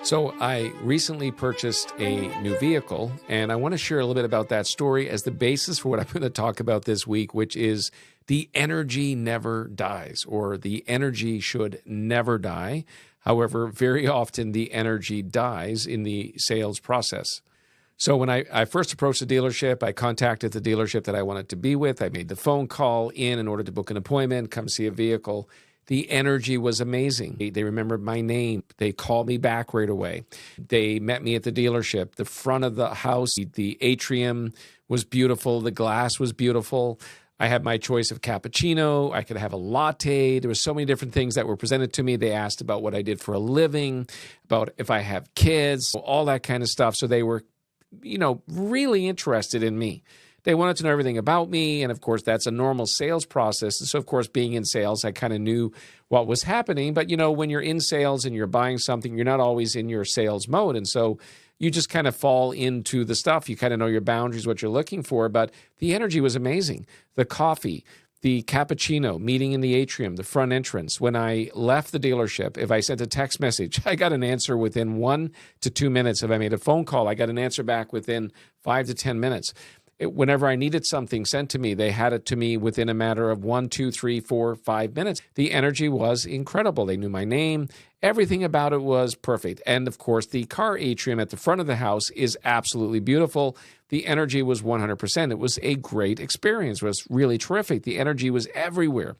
So I recently purchased a new vehicle, and I want to share a little bit about that story as the basis for what I'm going to talk about this week, which is the energy never dies, or the energy should never die. However, very often the energy dies in the sales process. So when I first approached the dealership, I contacted the dealership that I wanted to be with. I made the phone call in order to book an appointment, come see a vehicle. The energy was amazing. They remembered my name. They called me back right away. They met me at the dealership. The front of the house, the atrium was beautiful. The glass was beautiful. I had my choice of cappuccino. I could have a latte. There were so many different things that were presented to me. They asked about what I did for a living, about if I have kids, all that kind of stuff. So they were, really interested in me. They wanted to know everything about me, and of course, that's a normal sales process. And so, of course, being in sales, I kind of knew what was happening. But, when you're in sales and you're buying something, you're not always in your sales mode. And so you just kind of fall into the stuff. You kind of know your boundaries, what you're looking for. But the energy was amazing. The coffee, the cappuccino, meeting in the atrium, the front entrance. When I left the dealership, if I sent a text message, I got an answer within 1 to 2 minutes. If I made a phone call, I got an answer back within 5 to 10 minutes. Whenever I needed something sent to me, they had it to me within a matter of 1, 2, 3, 4, 5 minutes. The energy was incredible. They knew my name. Everything about it was perfect. And of course, the car atrium at the front of the house is absolutely beautiful. The energy was 100%. It was a great experience. It was really terrific. The energy was everywhere.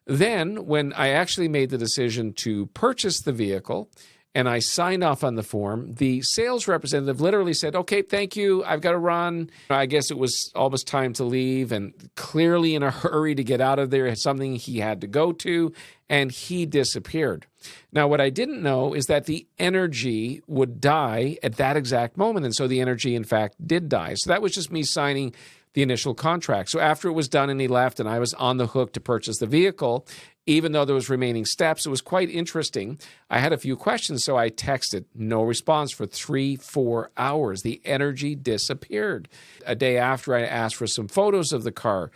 Then, when I actually made the decision to purchase the vehicle, and I signed off on the form, the sales representative literally said, "Okay, thank you. I've got to run." I guess it was almost time to leave, and clearly in a hurry to get out of there, something he had to go to, and he disappeared. Now, what I didn't know is that the energy would die at that exact moment, and so the energy, in fact, did die. So that was just me signing the initial contract. So after it was done and he left and I was on the hook to purchase the vehicle, even though there was remaining steps, it was quite interesting. I had a few questions, so I texted. No response for 3-4 hours. The energy disappeared. A day after, I asked for some photos of the car.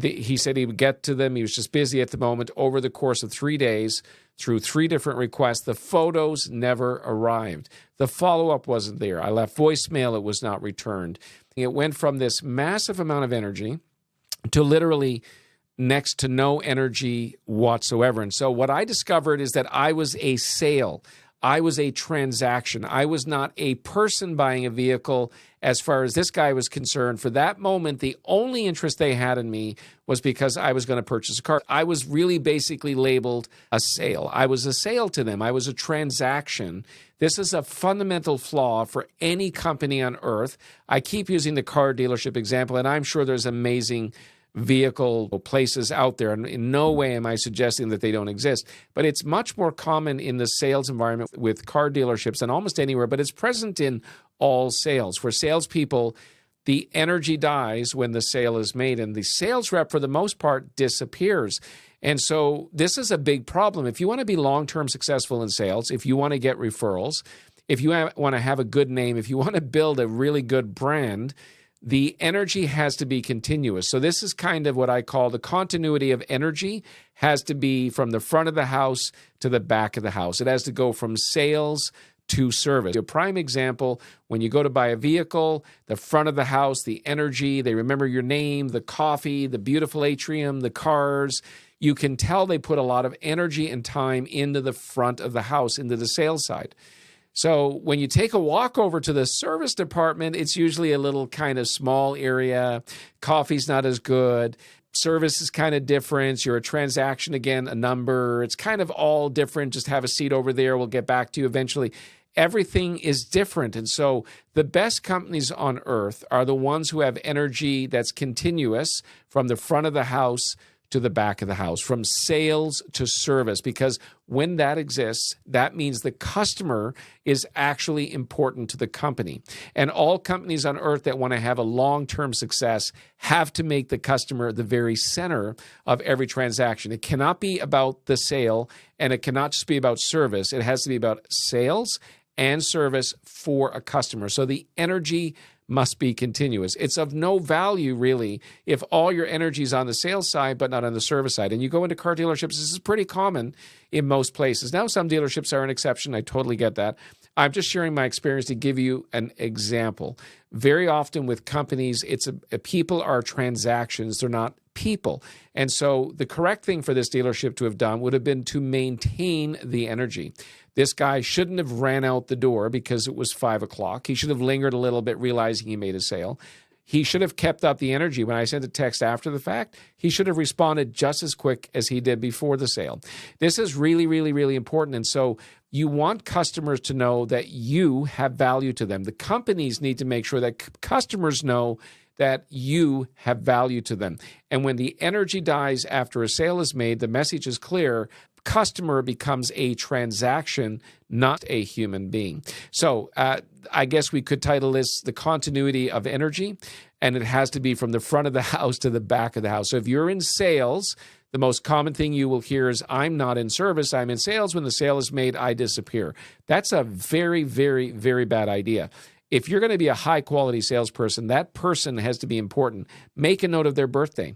He said he would get to them. He was just busy at the moment. Over the course of 3 days, through 3 different requests, the photos never arrived. The follow-up wasn't there. I left voicemail. It was not returned. It went from this massive amount of energy to literally next to no energy whatsoever. And so what I discovered is that I was a sale. I was a transaction. I was not a person buying a vehicle as far as this guy was concerned. For that moment, the only interest they had in me was because I was going to purchase a car. I was really basically labeled a sale. I was a sale to them. I was a transaction. This is a fundamental flaw for any company on earth. I keep using the car dealership example, and I'm sure there's amazing vehicle places out there. And in no way am I suggesting that they don't exist. But it's much more common in the sales environment with car dealerships than almost anywhere, but it's present in all sales. For salespeople, the energy dies when the sale is made, and the sales rep, for the most part, disappears. And so this is a big problem. If you want to be long-term successful in sales, if you want to get referrals, if you want to have a good name, if you want to build a really good brand, the energy has to be continuous. So this is kind of what I call the continuity of energy has to be from the front of the house to the back of the house. It has to go from sales to service. A prime example, when you go to buy a vehicle, the front of the house, the energy, they remember your name, the coffee, the beautiful atrium, the cars. You can tell they put a lot of energy and time into the front of the house, into the sales side. So when you take a walk over to the service department, it's usually a little kind of small area. Coffee's not as good. Service is kind of different. You're a transaction, again, a number. It's kind of all different. Just have a seat over there. We'll get back to you eventually. Everything is different. And so the best companies on earth are the ones who have energy that's continuous from the front of the house to the back of the house, from sales to service, because when that exists, that means the customer is actually important to the company. And all companies on earth that want to have a long-term success have to make the customer the very center of every transaction. It cannot be about the sale, and it cannot just be about service. It has to be about sales and service for a customer. So the energy must be continuous. It's of no value, really, if all your energy is on the sales side but not on the service side. And you go into car dealerships, this is pretty common in most places. Now, some dealerships are an exception. I totally get that. I'm just sharing my experience to give you an example. Very often with companies, people are transactions. They're not people. And so the correct thing for this dealership to have done would have been to maintain the energy. This guy shouldn't have ran out the door because it was 5 o'clock. He should have lingered a little bit, realizing he made a sale. He should have kept up the energy. When I sent a text after the fact, he should have responded just as quick as he did before the sale. This is really, really, really important. And so you want customers to know that you have value to them. The companies need to make sure that customers know that you have value to them. And when the energy dies after a sale is made, the message is clear. Customer becomes a transaction, not a human being. So I guess we could title this The Continuity of Energy, and it has to be from the front of the house to the back of the house. So if you're in sales, the most common thing you will hear is, I'm not in service, I'm in sales. When the sale is made, I disappear. That's a very, very, very bad idea. If you're going to be a high-quality salesperson, that person has to be important. Make a note of their birthday.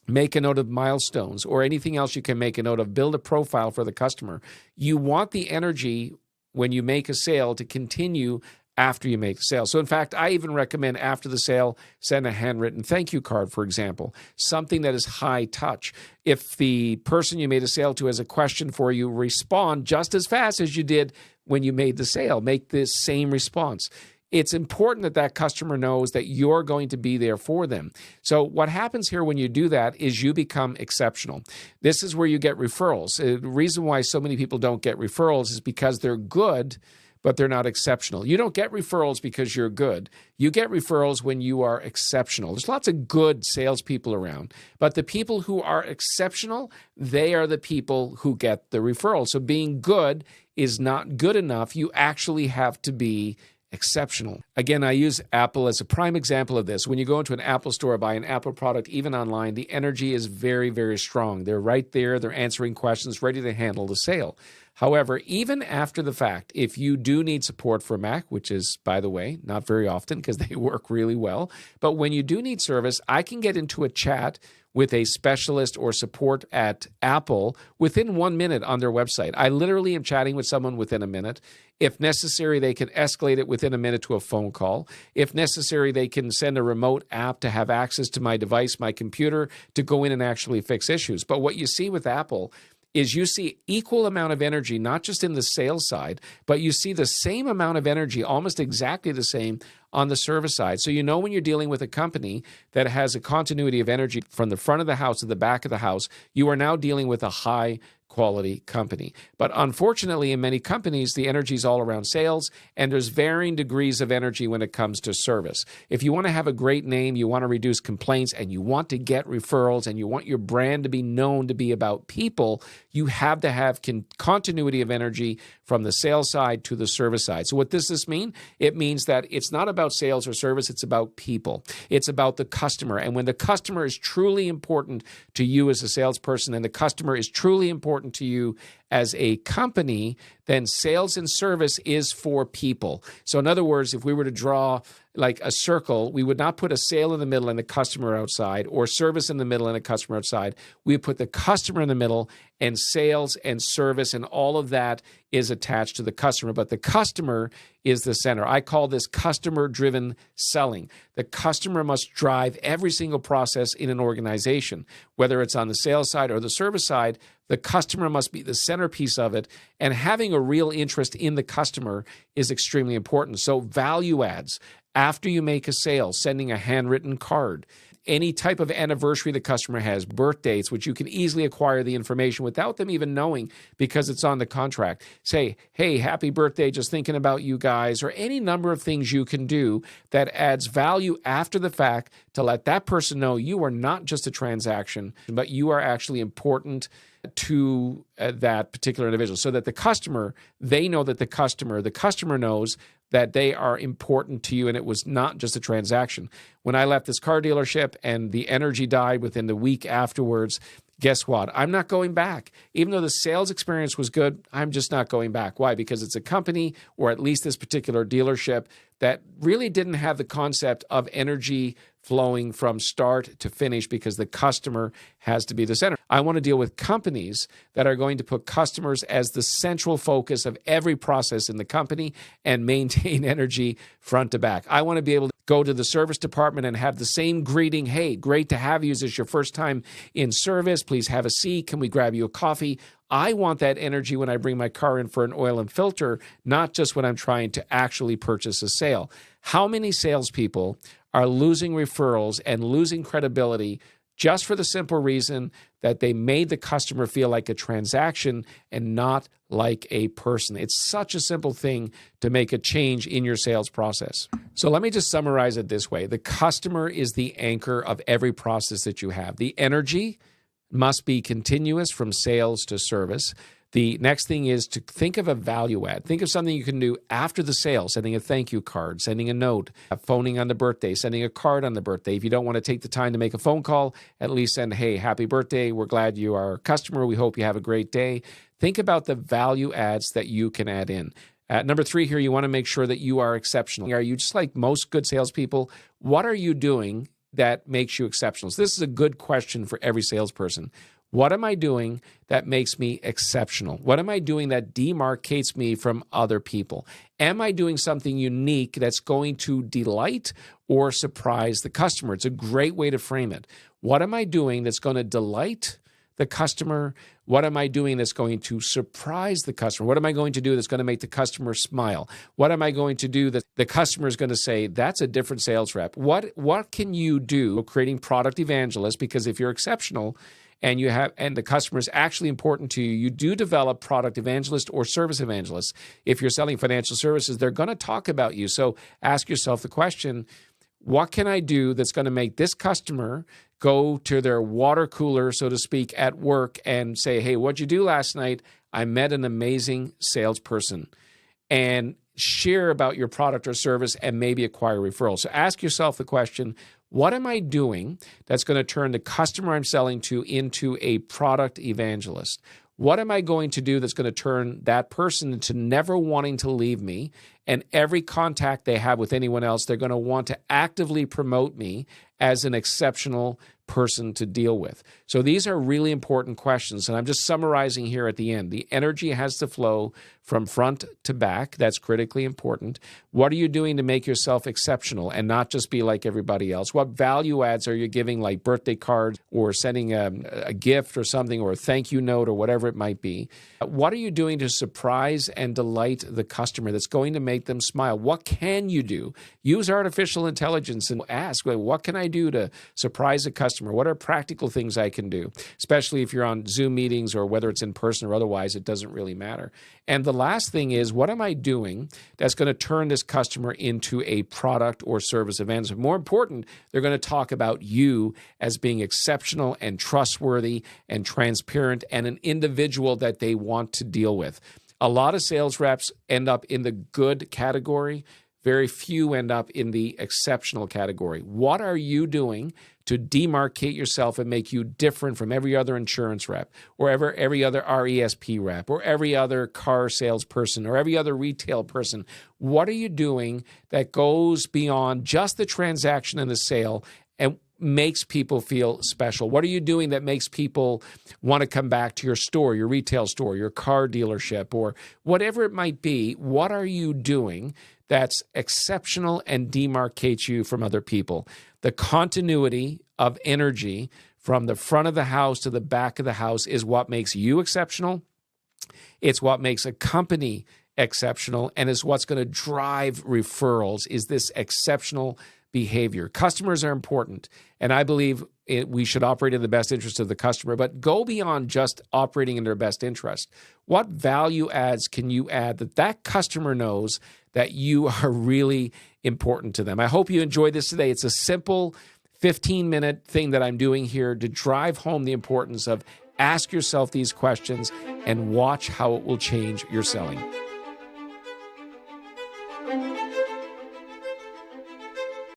Make a note of milestones or anything else you can make a note of. Build a profile for the customer. You want the energy when you make a sale to continue after you make the sale. So in fact, I even recommend after the sale, send a handwritten thank you card, for example, something that is high touch. If the person you made a sale to has a question for you, respond just as fast as you did when you made the sale. Make this same response. It's important that that customer knows that you're going to be there for them. So what happens here when you do that is you become exceptional. This is where you get referrals. The reason why so many people don't get referrals is because they're good, but they're not exceptional. You don't get referrals because you're good. You get referrals when you are exceptional. There's lots of good salespeople around, but the people who are exceptional, they are the people who get the referral. So being good is not good enough. You actually have to be exceptional. Again, I use Apple as a prime example of this. When you go into an Apple store, buy an Apple product, even online, the energy is very, very strong. They're right there. They're answering questions, ready to handle the sale. However, even after the fact, if you do need support for Mac, which is, by the way, not very often because they work really well, but when you do need service, I can get into a chat with a specialist or support at Apple within 1 minute on their website. I literally am chatting with someone within a minute. If necessary, they can escalate it within a minute to a phone call. If necessary, they can send a remote app to have access to my device, my computer, to go in and actually fix issues. But what you see with Apple is you see equal amount of energy, not just in the sales side, but you see the same amount of energy, almost exactly the same, on the service side. So you know when you're dealing with a company that has a continuity of energy from the front of the house to the back of the house, you are now dealing with a high quality company. But unfortunately, in many companies, the energy is all around sales, and there's varying degrees of energy when it comes to service. If you want to have a great name, you want to reduce complaints, and you want to get referrals, and you want your brand to be known to be about people, you have to have continuity of energy from the sales side to the service side. So what does this mean? It means that it's not about sales or service, it's about people. It's about the customer. And when the customer is truly important to you as a salesperson, and the customer is truly important to you as a company, then sales and service is for people. So in other words, if we were to draw like a circle, we would not put a sale in the middle and a customer outside, or service in the middle and a customer outside. We put the customer in the middle, and sales and service and all of that is attached to the customer. But the customer is the center. I call this customer-driven selling. The customer must drive every single process in an organization, whether it's on the sales side or the service side. The customer must be the centerpiece of it, and having a real interest in the customer is extremely important. So value adds. After you make a sale, sending a handwritten card, any type of anniversary the customer has, birthdays, which you can easily acquire the information without them even knowing because it's on the contract. Say, hey, happy birthday, just thinking about you guys, or any number of things you can do that adds value after the fact to let that person know you are not just a transaction, but you are actually important to that particular individual, so that the customer, they know that the customer knows that they are important to you, and it was not just a transaction. When I left this car dealership and the energy died within the week afterwards, guess what? I'm not going back. Even though the sales experience was good, I'm just not going back. Why? Because it's a company, or at least this particular dealership, that really didn't have the concept of energy flowing from start to finish, because the customer has to be the center. I want to deal with companies that are going to put customers as the central focus of every process in the company and maintain energy front to back. I want to be able to go to the service department and have the same greeting. Hey, great to have you. Is this your first time in service? Please have a seat. Can we grab you a coffee? I want that energy when I bring my car in for an oil and filter, not just when I'm trying to actually purchase a sale. How many salespeople are losing referrals and losing credibility just for the simple reason that they made the customer feel like a transaction and not like a person? It's such a simple thing to make a change in your sales process. So let me just summarize it this way. The customer is the anchor of every process that you have. The energy must be continuous from sales to service. The next thing is to think of a value add. Think of something you can do after the sale, sending a thank you card, sending a note, phoning on the birthday, sending a card on the birthday. If you don't want to take the time to make a phone call, at least send, hey, happy birthday. We're glad you are a customer. We hope you have a great day. Think about the value adds that you can add in. Number 3 here, you want to make sure that you are exceptional. Are you just like most good salespeople? What are you doing that makes you exceptional? So this is a good question for every salesperson. What am I doing that makes me exceptional? What am I doing that demarcates me from other people? Am I doing something unique that's going to delight or surprise the customer? It's a great way to frame it. What am I doing that's going to delight the customer? What am I doing that's going to surprise the customer? What am I going to do that's going to make the customer smile? What am I going to do that the customer is going to say, that's a different sales rep? What can you do creating product evangelists? Because if you're exceptional, and the customer is actually important to you, you do develop product evangelist or service evangelists. If you're selling financial services, they're going to talk about you. So ask yourself the question, what can I do that's going to make this customer go to their water cooler, so to speak, at work and say, hey, what'd you do last night? I met an amazing salesperson. And share about your product or service and maybe acquire referrals. So ask yourself the question, what am I doing that's going to turn the customer I'm selling to into a product evangelist? What am I going to do that's going to turn that person into never wanting to leave me? And every contact they have with anyone else, they're going to want to actively promote me as an exceptional person to deal with. So these are really important questions. And I'm just summarizing here at the end. The energy has to flow from front to back. That's critically important. What are you doing to make yourself exceptional and not just be like everybody else? What value adds are you giving, like birthday cards or sending a gift or something, or a thank you note or whatever it might be? What are you doing to surprise and delight the customer that's going to make them smile? What can you do? Use artificial intelligence and ask, what can I do to surprise a customer? What are practical things I can do? Especially if you're on Zoom meetings or whether it's in person or otherwise, it doesn't really matter. And the last thing is, what am I doing that's going to turn this customer into a product or service evangelist? More important, they're going to talk about you as being exceptional and trustworthy and transparent and an individual that they want to deal with. A lot of sales reps end up in the good category. Very few end up in the exceptional category. What are you doing to demarcate yourself and make you different from every other insurance rep or every other RESP rep or every other car salesperson or every other retail person? What are you doing that goes beyond just the transaction and the sale and makes people feel special? What are you doing that makes people want to come back to your store, your retail store, your car dealership, or whatever it might be? What are you doing that's exceptional and demarcates you from other people? The continuity of energy from the front of the house to the back of the house is what makes you exceptional. It's what makes a company exceptional, and is what's going to drive referrals, is this exceptional behavior. Customers are important, and I believe we should operate in the best interest of the customer, but go beyond just operating in their best interest. What value adds can you add that customer knows that you are really important to them? I hope you enjoyed this today. It's a simple 15-minute thing that I'm doing here to drive home the importance of ask yourself these questions and watch how it will change your selling.